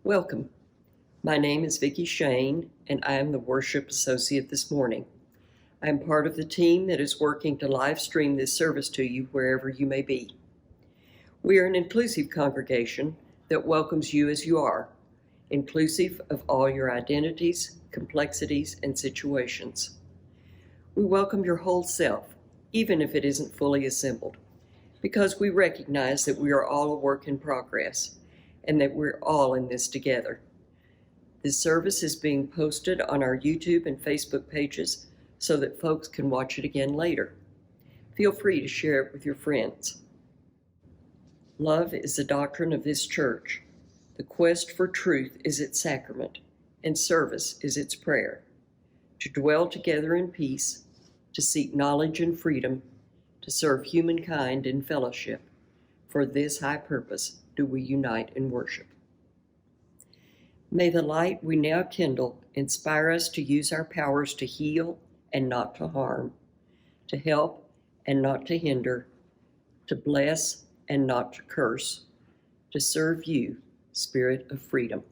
Welcome. My name is Vicki Shane, and I am the Worship Associate this morning. I am part of the team that is working to live stream this service to you wherever you may be. We are an inclusive congregation that welcomes you as you are, inclusive of all your identities, complexities, and situations. We welcome your whole self, even if it isn't fully assembled, because we recognize that we are all a work in progress and that we're all in this together. This service is being posted on our YouTube and Facebook pages so that folks can watch it again later. Feel free to share it with your friends. Love is the doctrine of this church. The quest for truth is its sacrament, and service is its prayer. To dwell together in peace, to seek knowledge and freedom, to serve humankind in fellowship. For this high purpose do we unite in worship. May the light we now kindle inspire us to use our powers to heal and not to harm, to help and not to hinder, to bless and not to curse, to serve you, Spirit of freedom.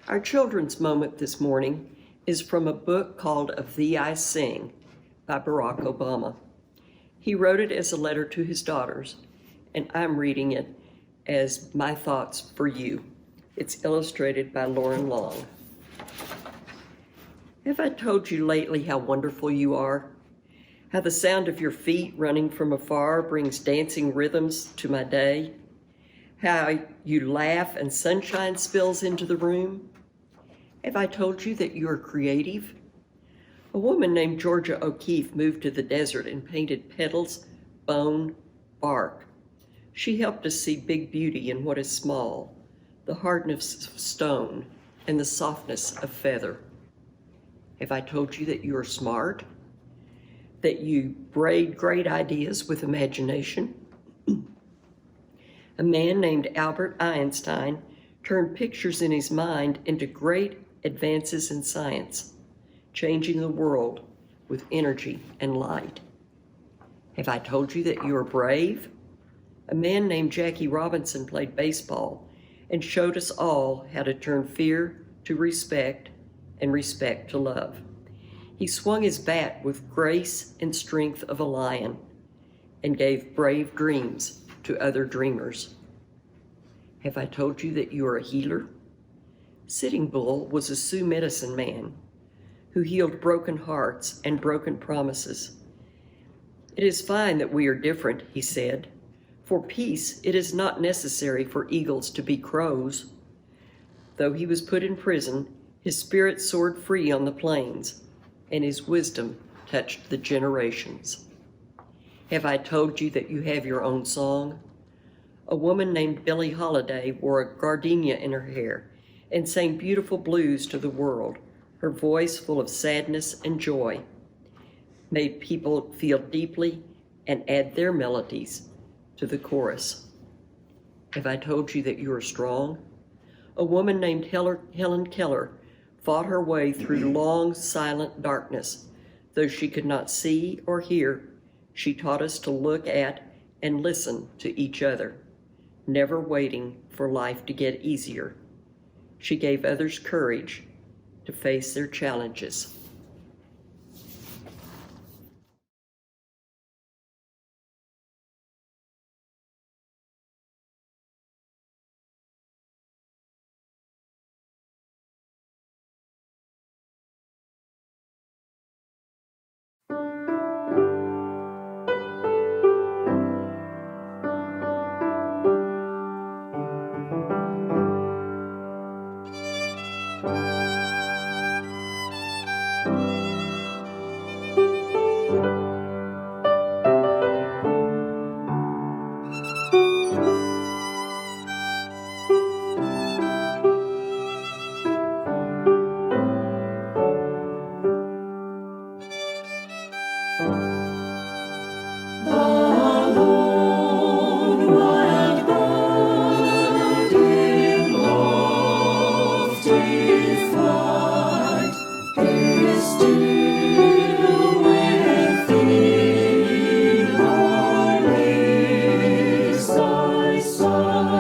Our children's moment this morning is from a book called Of Thee I Sing by Barack Obama. He wrote it as a letter to his daughters, and I'm reading it as my thoughts for you. It's illustrated by Lauren Long. Have I told you lately how wonderful you are? How the sound of your feet running from afar brings dancing rhythms to my day? How you laugh and sunshine spills into the room? Have I told you that you are creative? A woman named Georgia O'Keeffe moved to the desert and painted petals, bone, bark. She helped us see big beauty in what is small, the hardness of stone and the softness of feather. Have I told you that you are smart? That you braid great ideas with imagination? A man named Albert Einstein turned pictures in his mind into great advances in science, changing the world with energy and light. Have I told you that you are brave? A man named Jackie Robinson played baseball and showed us all how to turn fear to respect and respect to love. He swung his bat with grace and strength of a lion and gave brave dreams to other dreamers. Have I told you that you are a healer? Sitting Bull was a Sioux medicine man who healed broken hearts and broken promises. It is fine that we are different, he said. For peace, it is not necessary for eagles to be crows. Though he was put in prison, his spirit soared free on the plains, and his wisdom touched the generations. Have I told you that you have your own song? A woman named Billie Holiday wore a gardenia in her hair and sang beautiful blues to the world, her voice full of sadness and joy, made people feel deeply and add their melodies to the chorus. Have I told you that you are strong? A woman named Helen Keller fought her way through long, silent darkness. Though she could not see or hear, she taught us to look at and listen to each other, never waiting for life to get easier. She gave others courage to face their challenges.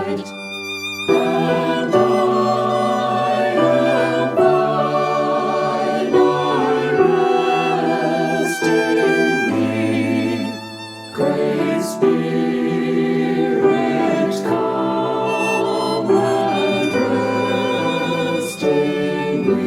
and I am thine. I rest in thee, Great Spirit, come and rest in me.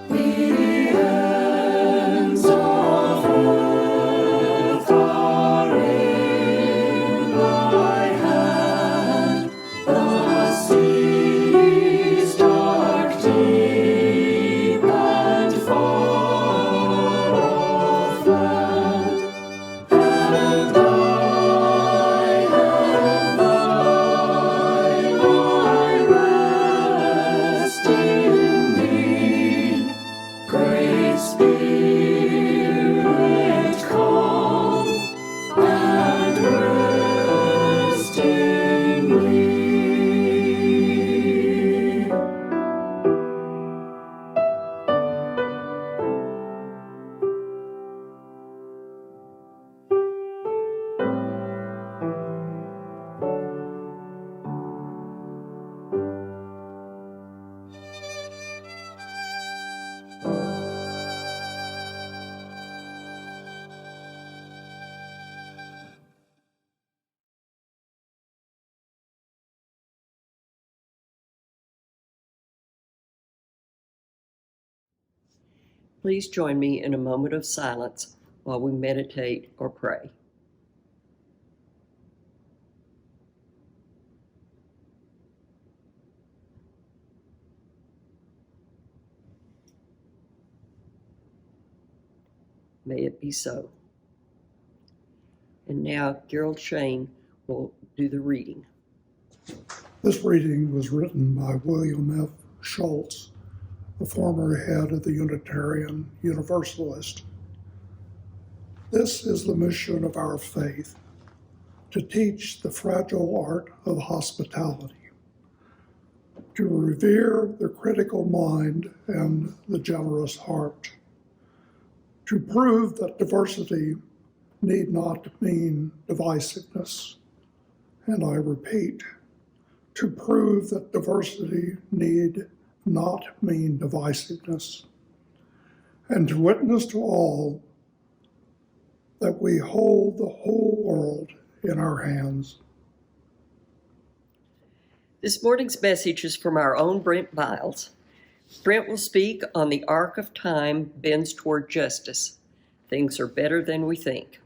The ends of earth are in thy hand, the seas dark, deep, and far off land, and I am thine. I rest in thee, Great Spirit, come and rest in me. Please join me in a moment of silence while we meditate or pray. May it be so. And now Gerald Shane will do the reading. This reading was written by William F. Schultz, the former head of the Unitarian Universalist. This is the mission of our faith, to teach the fragile art of hospitality, to revere the critical mind and the generous heart, to prove that diversity need not mean divisiveness, and I repeat, to prove that diversity need not mean divisiveness, and to witness to all that we hold the whole world in our hands. This morning's message is from our own Brent Biles. Brent will speak on the arc of time bends toward justice. Things are better than we think.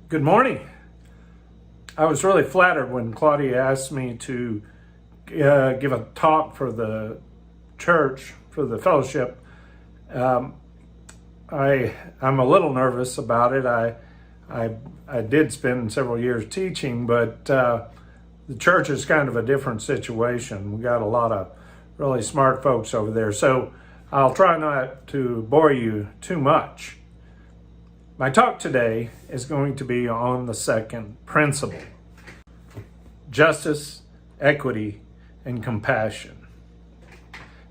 Good morning. I was really flattered when Claudia asked me to give a talk for the church, for the fellowship. I'm a little nervous about it. I did spend several years teaching, but the church is kind of a different situation. We got a lot of really smart folks over there, so I'll try not to bore you too much. My talk today is going to be on the second principle: justice, equity, and compassion.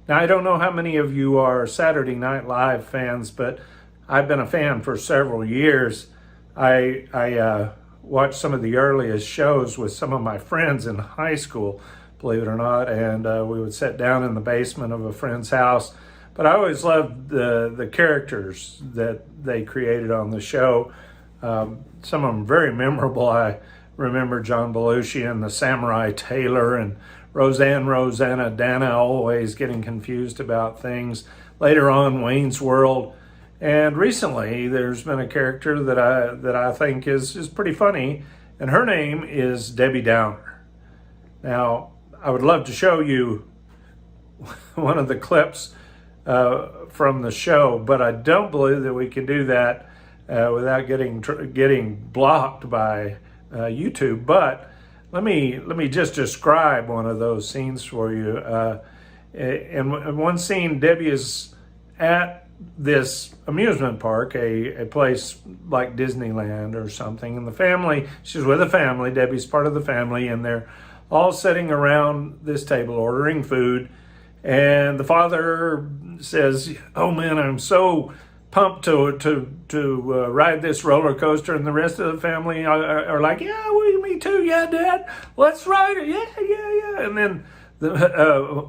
Now, I don't know how many of you are Saturday Night Live fans, but I've been a fan for several years. I watched some of the earliest shows with some of my friends in high school, believe it or not, and we would sit down in the basement of a friend's house. But I always loved the characters that they created on the show. Some of them very memorable. I remember John Belushi and the Samurai Tailor, and Rosanna Dana always getting confused about things. Later on, Wayne's World. And recently, there's been a character that I think is pretty funny, and her name is Debbie Downer. Now, I would love to show you one of the clips from the show, but I don't believe that we can do that without getting blocked by YouTube. But let me just describe one of those scenes for you. In one scene, Debbie is at this amusement park, a place like Disneyland or something, and the family, she's with a family, Debbie's part of the family, and they're all sitting around this table ordering food, and the father says, "Oh man, I'm so pumped to ride this roller coaster," and the rest of the family are like, "Yeah, me too, yeah, Dad, let's ride it, yeah," and then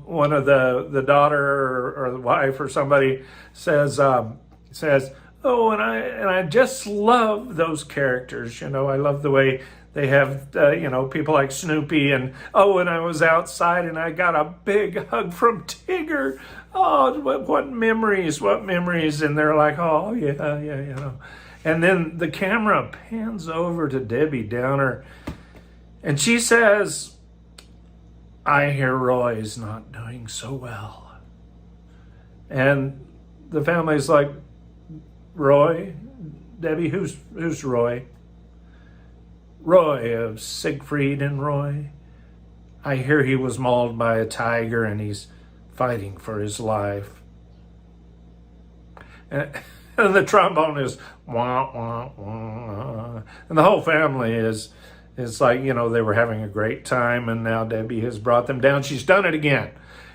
one of the daughter or the wife or somebody says, "Oh, and I just love those characters. I love the way they have people like Snoopy, and I was outside and I got a big hug from Tigger. Oh, what memories, what memories!" And they're like, "Oh yeah." And then the camera pans over to Debbie Downer, and she says, "I hear Roy's not doing so well." And the family's like, "Roy? Debbie, who's Roy?" "Roy of Siegfried and Roy. I hear he was mauled by a tiger and he's fighting for his life." And the trombone is wah, wah, wah. And the whole family is like, they were having a great time, and now Debbie has brought them down. She's done it again.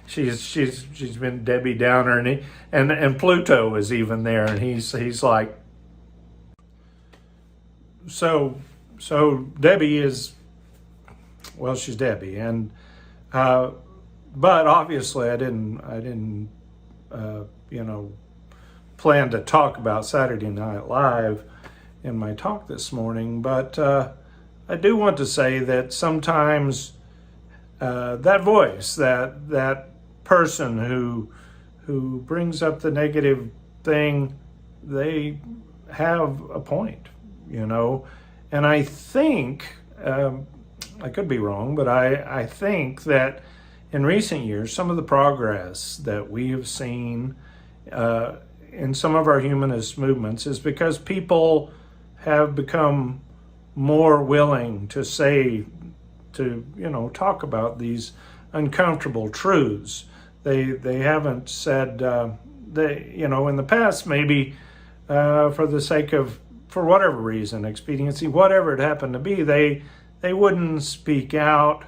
She's been Debbie Downer, and Pluto is even there, and he's like, so Debbie is, well, she's Debbie, and but obviously I didn't plan to talk about Saturday Night Live in my talk this morning, but I do want to say that sometimes that voice, that person who brings up the negative thing, they have a point, and I think, I could be wrong, but I think that in recent years, some of the progress that we have seen in some of our humanist movements is because people have become more willing to talk about these uncomfortable truths. They haven't said, in the past, maybe for the sake of, for whatever reason, expediency, whatever it happened to be, they wouldn't speak out.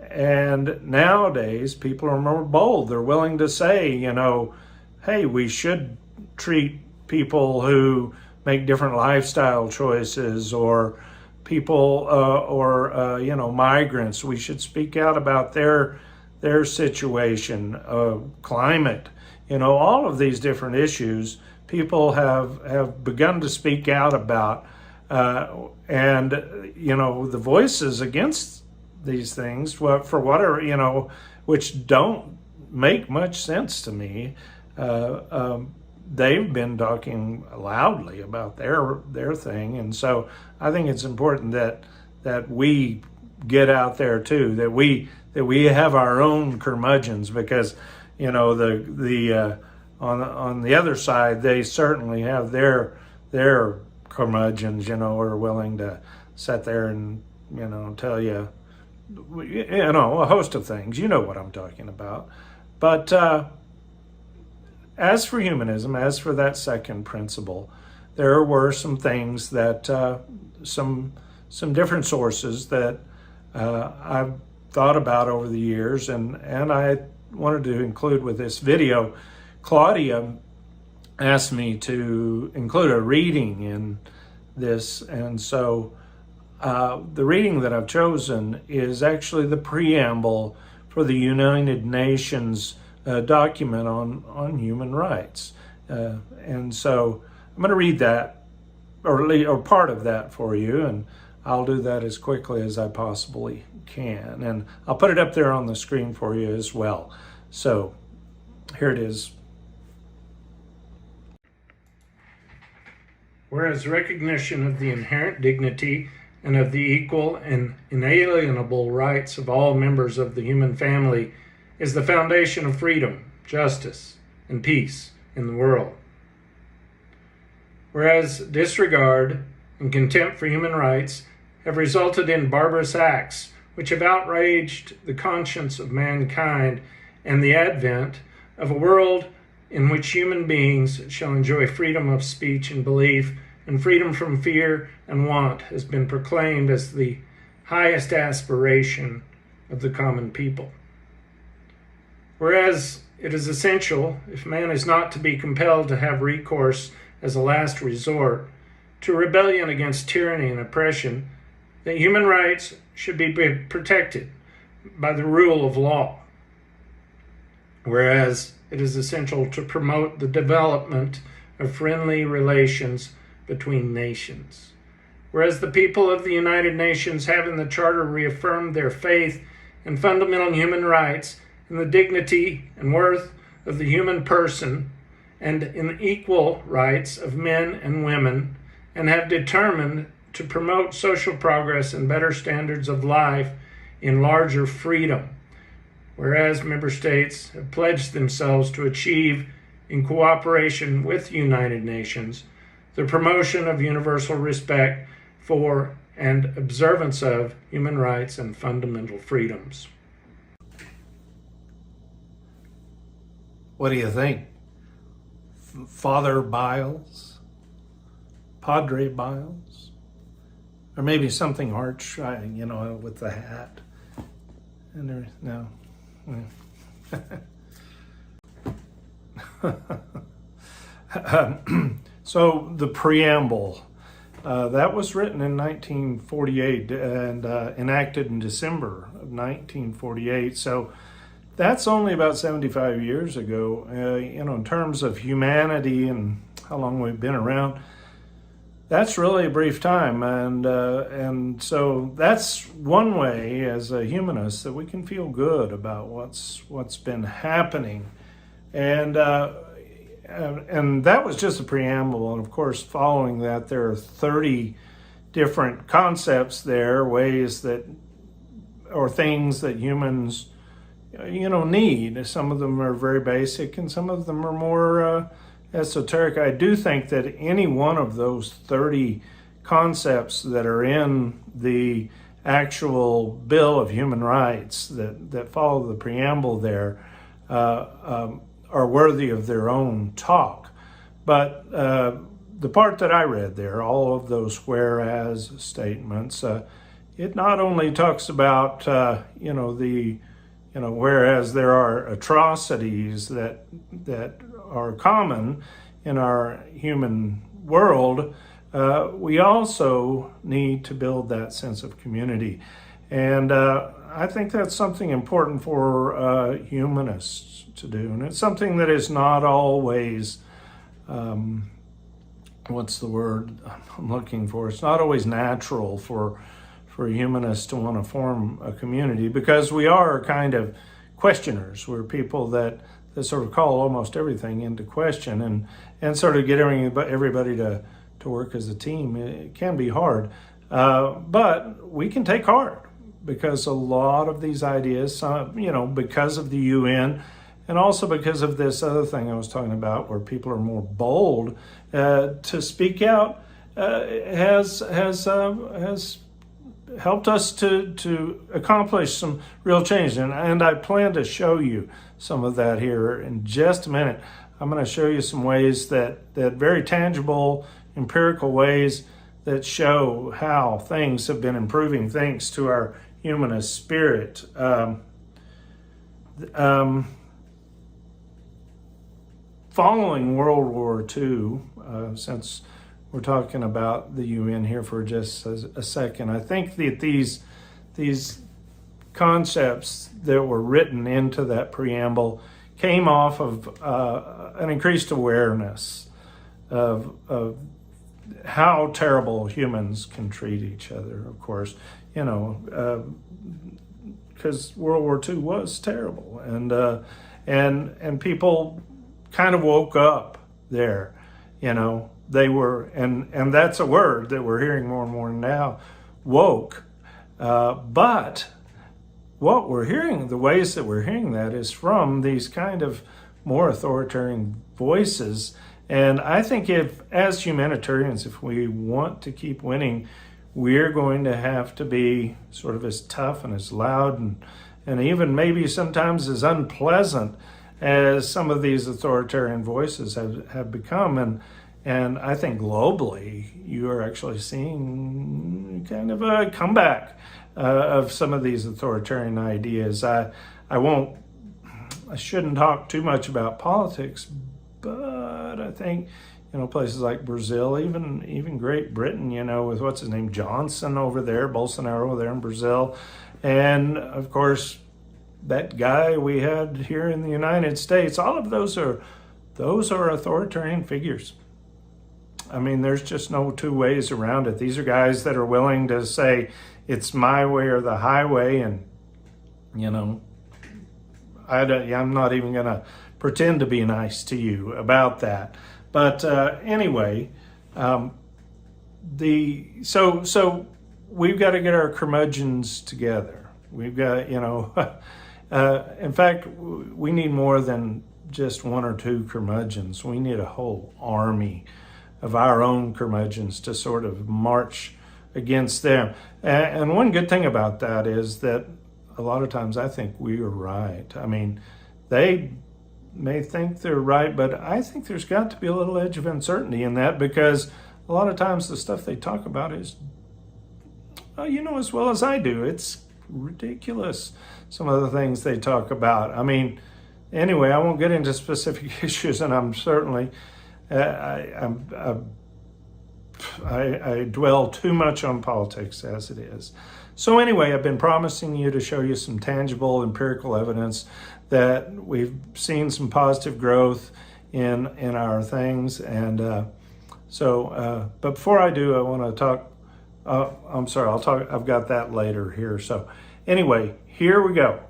And nowadays, people are more bold. They're willing to say, hey, we should treat people who make different lifestyle choices, or people, migrants. We should speak out about their situation, climate, all of these different issues. People have begun to speak out about, and the voices against these things, for whatever, which don't make much sense to me. They've been talking loudly about their thing, and so I think it's important that we get out there too, that we have our own curmudgeons, because on the other side, they certainly have their curmudgeons, are willing to sit there and tell you a host of things. You know what I'm talking about. But as for humanism, as for that second principle, there were some things that some different sources that I've thought about over the years, and I wanted to include with this video. Claudia asked me to include a reading in this, and so the reading that I've chosen is actually the preamble for the United Nations document on human rights, and so I'm going to read that or part of that for you, and I'll do that as quickly as I possibly can, and I'll put it up there on the screen for you as well. So here it is. Whereas recognition of the inherent dignity and of the equal and inalienable rights of all members of the human family is the foundation of freedom, justice, and peace in the world. Whereas disregard and contempt for human rights have resulted in barbarous acts which have outraged the conscience of mankind, and the advent of a world in which human beings shall enjoy freedom of speech and belief, and freedom from fear and want has been proclaimed as the highest aspiration of the common people. Whereas it is essential, if man is not to be compelled to have recourse as a last resort to rebellion against tyranny and oppression, that human rights should be protected by the rule of law. Whereas it is essential to promote the development of friendly relations between nations. Whereas the people of the United Nations have in the Charter reaffirmed their faith in fundamental human rights, in the dignity and worth of the human person, and in equal rights of men and women, and have determined to promote social progress and better standards of life in larger freedom. Whereas member states have pledged themselves to achieve, in cooperation with the United Nations, the promotion of universal respect for and observance of human rights and fundamental freedoms. What do you think? Father Biles? Padre Biles? Or maybe something arch, with the hat. And there, no. So the preamble, that was written in 1948 and enacted in December of 1948. So that's only about 75 years ago. In terms of humanity and how long we've been around, that's really a brief time, and so that's one way as a humanist that we can feel good about what's been happening, and that was just a preamble. And of course, following that, there are 30 different concepts there, ways that or things that humans need. Some of them are very basic, and some of them are more esoteric. I do think that any one of those 30 concepts that are in the actual Bill of Human Rights that follow the preamble there are worthy of their own talk. But the part that I read there, all of those whereas statements, it not only talks about whereas there are atrocities that are common in our human world, we also need to build that sense of community. And I think that's something important for humanists to do. And it's something that is not always, what's the word I'm looking for? It's not always natural for humanists to want to form a community, because we are kind of questioners. We're people that sort of call almost everything into question and sort of get everybody to work as a team. It can be hard, but we can take heart, because a lot of these ideas, because of the UN, and also because of this other thing I was talking about, where people are more bold to speak out, has helped us to accomplish some real change. And I plan to show you some of that here in just a minute. I'm going to show you some ways that very tangible, empirical ways that show how things have been improving thanks to our humanist spirit. Following World War II, since we're talking about the UN here for just a second, I think that these concepts that were written into that preamble came off of an increased awareness of how terrible humans can treat each other, of course, because World War II was terrible, and people kind of woke up there, they were, and that's a word that we're hearing more and more now, woke, but what we're hearing, the ways that we're hearing that is from these kind of more authoritarian voices. And I think as humanitarians, if we want to keep winning, we're going to have to be sort of as tough and as loud and even maybe sometimes as unpleasant as some of these authoritarian voices have become. And I think globally, you are actually seeing kind of a comeback of some of these authoritarian ideas. I shouldn't talk too much about politics, but I think, places like Brazil, even Great Britain, with what's his name, Johnson over there, Bolsonaro there in Brazil, and of course, that guy we had here in the United States, all of those are authoritarian figures. I mean, there's just no two ways around it. These are guys that are willing to say, it's my way or the highway, and, I'm not even going to pretend to be nice to you about that. But anyway, so we've got to get our curmudgeons together. We've got, in fact, we need more than just one or two curmudgeons. We need a whole army of our own curmudgeons to sort of march against them. And one good thing about that is that a lot of times I think we are right. I mean, they may think they're right, but I think there's got to be a little edge of uncertainty in that, because a lot of times the stuff they talk about is, as well as I do, it's ridiculous, some of the things they talk about. I mean, anyway, I won't get into specific issues, and I'm certainly I dwell too much on politics as it is. So anyway, I've been promising you to show you some tangible empirical evidence that we've seen some positive growth in our things. And but before I do, I want to talk, I've got that later here. So anyway, here we go.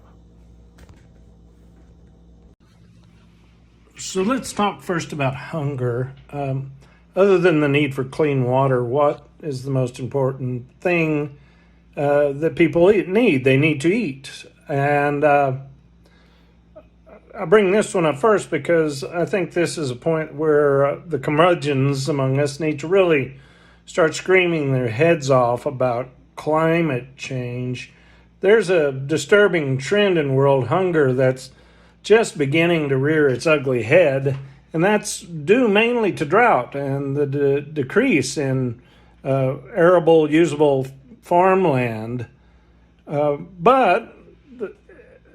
So let's talk first about hunger. Other than the need for clean water, what is the most important thing that people need? They need to eat. And I bring this one up first because I think this is a point where the curmudgeons among us need to really start screaming their heads off about climate change. There's a disturbing trend in world hunger that's just beginning to rear its ugly head, and that's due mainly to drought and the decrease in arable, usable farmland. But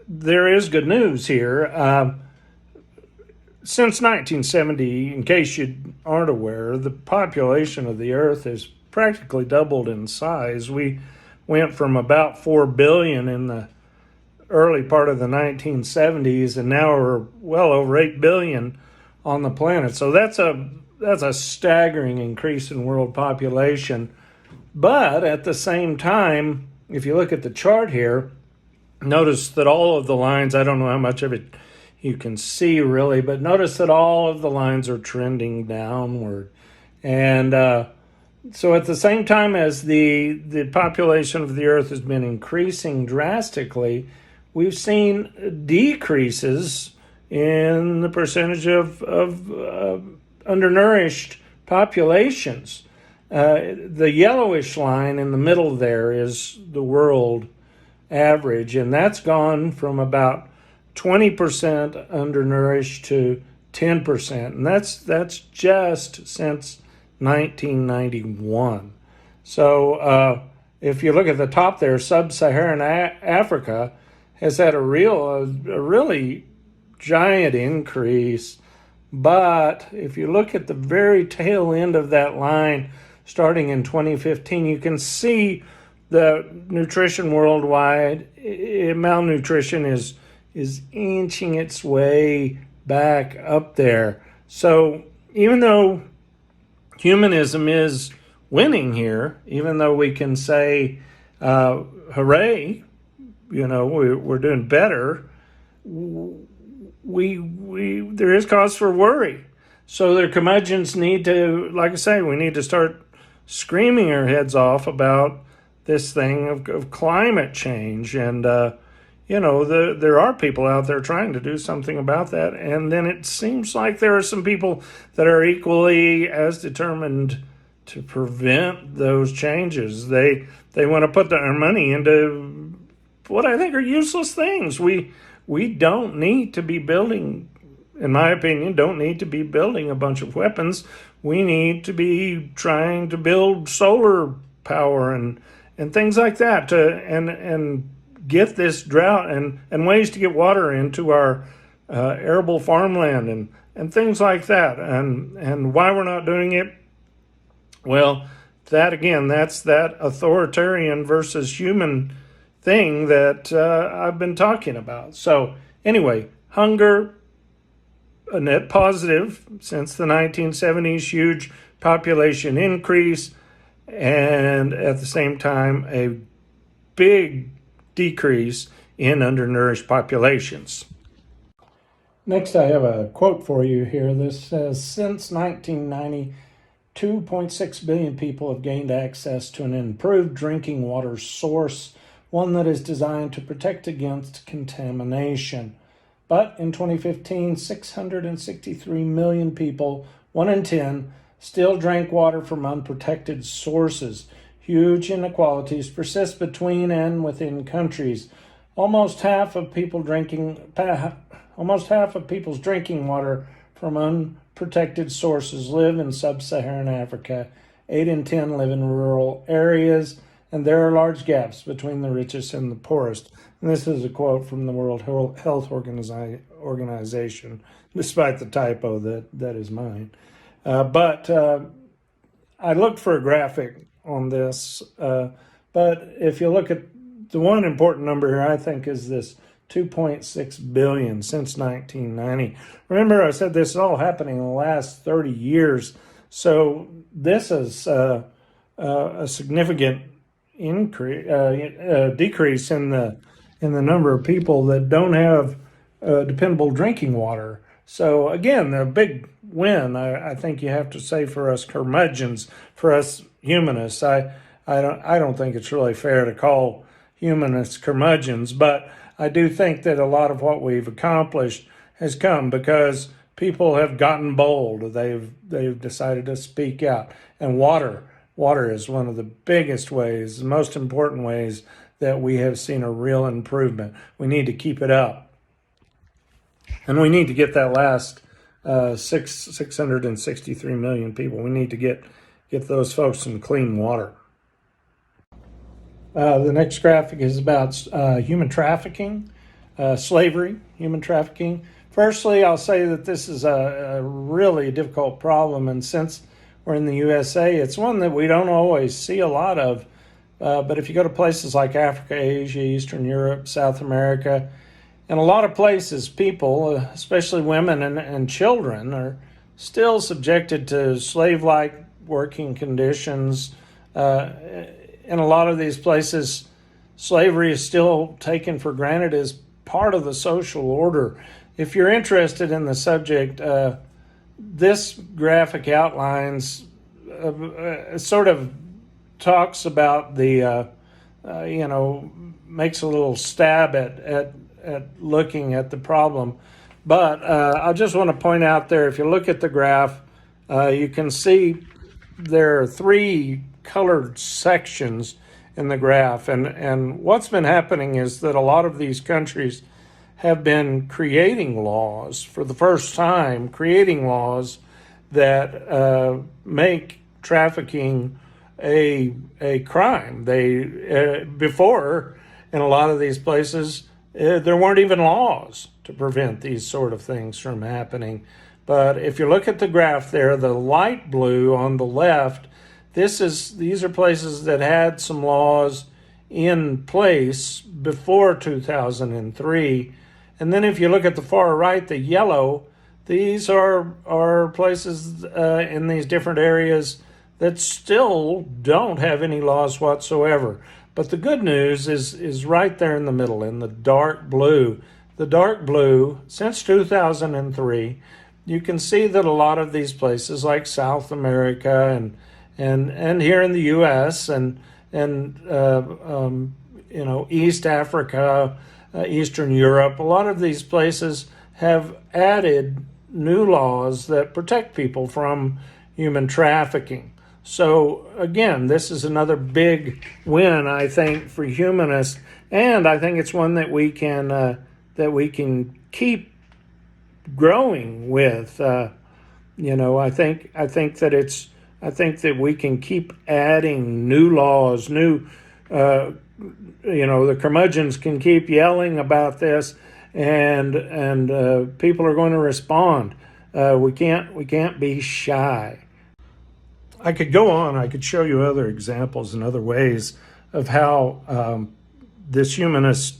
there is good news here. Since 1970, in case you aren't aware, the population of the Earth has practically doubled in size. We went from about 4 billion in the early part of the 1970s, and now we're well over 8 billion on the planet. So that's a staggering increase in world population. But at the same time, if you look at the chart here, notice that all of the lines, I don't know how much of it you can see really, but notice that all of the lines are trending downward. And so at the same time as the population of the Earth has been increasing drastically, we've seen decreases in the percentage of undernourished populations. The yellowish line in the middle there is the world average, and that's gone from about 20% undernourished to 10%, and that's just since 1991. So if you look at the top there, sub-Saharan Africa has had a really giant increase. But if you look at the very tail end of that line, starting in 2015, you can see the nutrition worldwide, malnutrition is inching its way back up there. So even though humanism is winning here, even though we can say, hooray, we're doing better, there is cause for worry. So the curmudgeons need to, like I say, we need to start screaming our heads off about this thing of climate change. And, there are people out there trying to do something about that. And then it seems like there are some people that are equally as determined to prevent those changes. They want to put their money into what I think are useless things. We don't need to be building, in my opinion, don't need to be building a bunch of weapons. We need to be trying to build solar power and things like that and get this drought and ways to get water into our arable farmland and things like that. And why we're not doing it, well, that's that authoritarian versus human thing that I've been talking about. So anyway, hunger, a net positive since the 1970s, huge population increase, and at the same time, a big decrease in undernourished populations. Next, I have a quote for you here. This says, since 1990, 2.6 billion people have gained access to an improved drinking water source, one that is designed to protect against contamination. But in 2015, 663 million people, 1 in 10, still drank water from unprotected sources. Huge inequalities persist between and within countries. Almost half of people's drinking water from unprotected sources live in sub-Saharan Africa. 8 in 10 live in rural areas, and there are large gaps between the richest and the poorest. And this is a quote from the World Health Organization, despite the typo that is mine. But I looked for a graphic on this, but if you look at the one important number here, I think is this 2.6 billion since 1990. Remember, I said this is all happening in the last 30 years. So this is a significant decrease in the number of people that don't have dependable drinking water. So again, the big win, I think you have to say, for us curmudgeons, for us humanists. I don't think it's really fair to call humanists curmudgeons, but I do think that a lot of what we've accomplished has come because people have gotten bold. They've decided to speak out. And water is one of the biggest ways, the most important ways that we have seen a real improvement. We need to keep it up. And we need to get that last 663 million people. We need to get those folks some clean water. The next graphic is about human trafficking, slavery, human trafficking. Firstly, I'll say that this is a really difficult problem, and since we're in the USA, it's one that we don't always see a lot of. But if you go to places like Africa, Asia, Eastern Europe, South America, in a lot of places, people, especially women and children, are still subjected to slave-like working conditions. In a lot of these places, slavery is still taken for granted as part of the social order. If you're interested in the subject, this graphic outlines, sort of talks about makes a little stab at looking at the problem. But I just want to point out there, if you look at the graph, you can see there are 3 colored sections in the graph. And what's been happening is that a lot of these countries have been creating laws for the first time, creating laws that make trafficking a crime. Before, in a lot of these places, there weren't even laws to prevent these sort of things from happening. But if you look at the graph there, the light blue on the left, these are places that had some laws in place before 2003. And then if you look at the far right, the yellow, these are places in these different areas that still don't have any laws whatsoever. But the good news is right there in the middle, in the dark blue. The dark blue, since 2003, you can see that a lot of these places like South America and here in the U.S. and East Africa, Eastern Europe, a lot of these places have added new laws that protect people from human trafficking. So again, this is another big win, I think, for humanists, and I think it's one that we can keep growing with. I think that we can keep adding new laws, the curmudgeons can keep yelling about this, and people are going to respond. We can't be shy. I could go on. I could show you other examples and other ways of how this humanist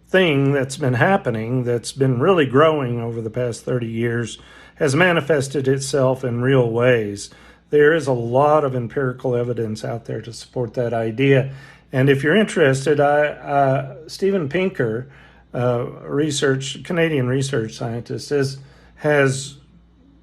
thing that's been happening, that's been really growing over the past 30 years, has manifested itself in real ways. There is a lot of empirical evidence out there to support that idea. And if you're interested, Steven Pinker, Canadian research scientist, has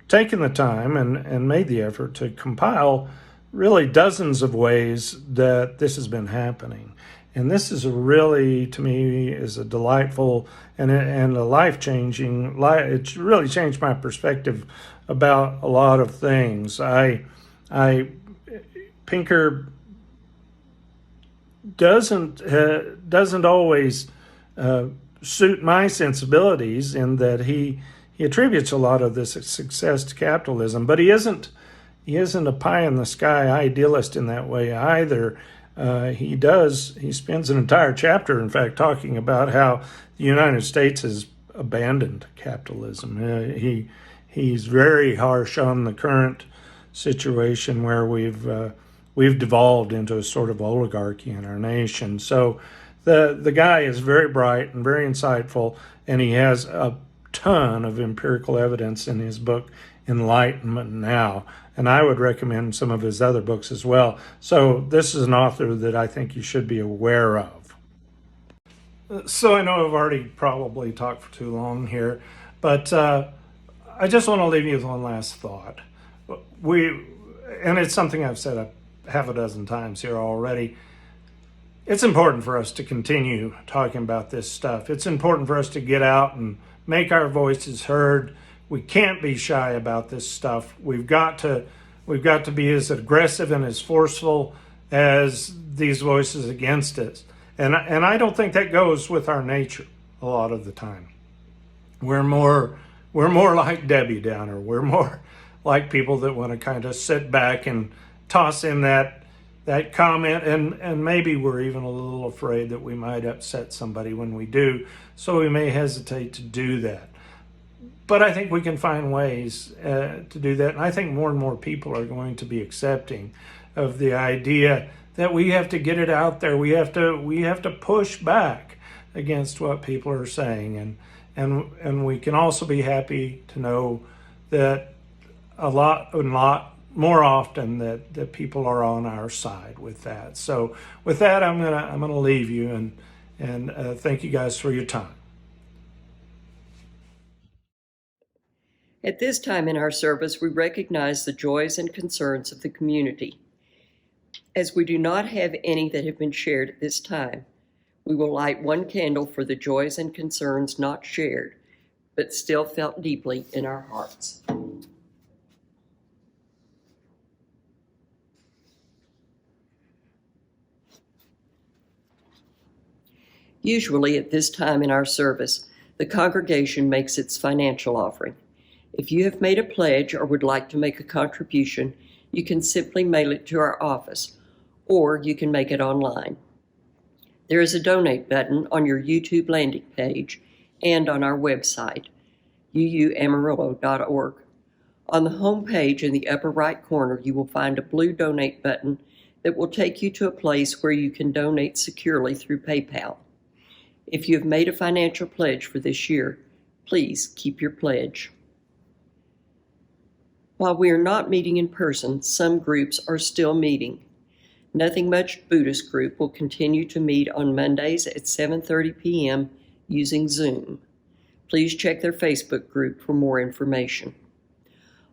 taken the time and made the effort to compile really dozens of ways that this has been happening. And this is really, to me, is a delightful and a life-changing. It's really changed my perspective about a lot of things. Pinker doesn't always suit my sensibilities in that he attributes a lot of this success to capitalism, but he isn't a pie in the sky idealist in that way either. He spends an entire chapter, in fact, talking about how the United States has abandoned capitalism. He's very harsh on the current situation where we've devolved into a sort of oligarchy in our nation. So the guy is very bright and very insightful, and he has a ton of empirical evidence in his book Enlightenment Now, and I would recommend some of his other books as well. So this is an author that I think you should be aware of. So I know I've already probably talked for too long here, but I just want to leave you with one last thought. And it's something I've said half a dozen times here already. It's important for us to continue talking about this stuff. It's important for us to get out and make our voices heard. We can't be shy about this stuff. We've got to be as aggressive and as forceful as these voices against us. And I don't think that goes with our nature a lot of the time. We're more like Debbie Downer. We're more like people that want to kind of sit back and toss in that comment, and maybe we're even a little afraid that we might upset somebody when we do, so we may hesitate to do that. But I think we can find ways to do that, and I think more and more people are going to be accepting of the idea that we have to get it out there. We have to push back against what people are saying, and we can also be happy to know that a lot more often that people are on our side with that. So with that, I'm gonna leave you and thank you guys for your time. At this time in our service, we recognize the joys and concerns of the community. As we do not have any that have been shared at this time, we will light one candle for the joys and concerns not shared, but still felt deeply in our hearts. Usually at this time in our service, the congregation makes its financial offering. If you have made a pledge or would like to make a contribution, you can simply mail it to our office, or you can make it online. There is a donate button on your YouTube landing page and on our website, uuamarillo.org. On the home page in the upper right corner, you will find a blue donate button that will take you to a place where you can donate securely through PayPal. If you have made a financial pledge for this year, please keep your pledge. While we are not meeting in person, some groups are still meeting. Nothing Much Buddhist Group will continue to meet on Mondays at 7:30 p.m. using Zoom. Please check their Facebook group for more information.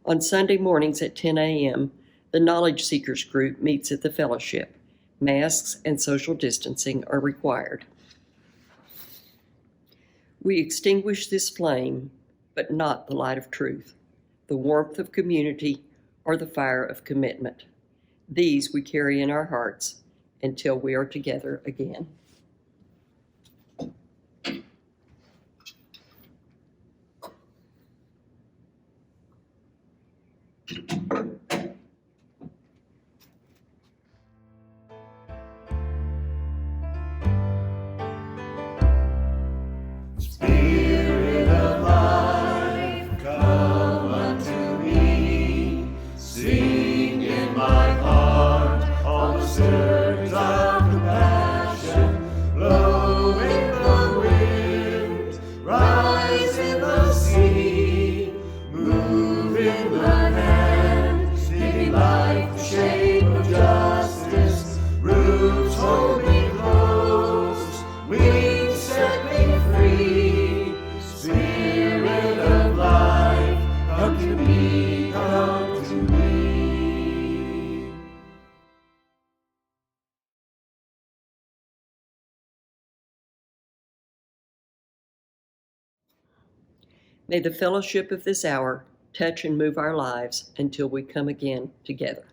On Sunday mornings at 10 a.m., the Knowledge Seekers group meets at the fellowship. Masks and social distancing are required. We extinguish this flame, but not the light of truth, the warmth of community, or the fire of commitment. These we carry in our hearts until we are together again. Spirit of life, come unto me. Sing in my heart all the stirrings of compassion. Blow in the wind, rise in the sea. Move in the hands, giving life the shape of justice. Roots hold me close, wings set me free. Spirit of life, come to me, come to me. May the fellowship of this hour touch and move our lives until we come again together.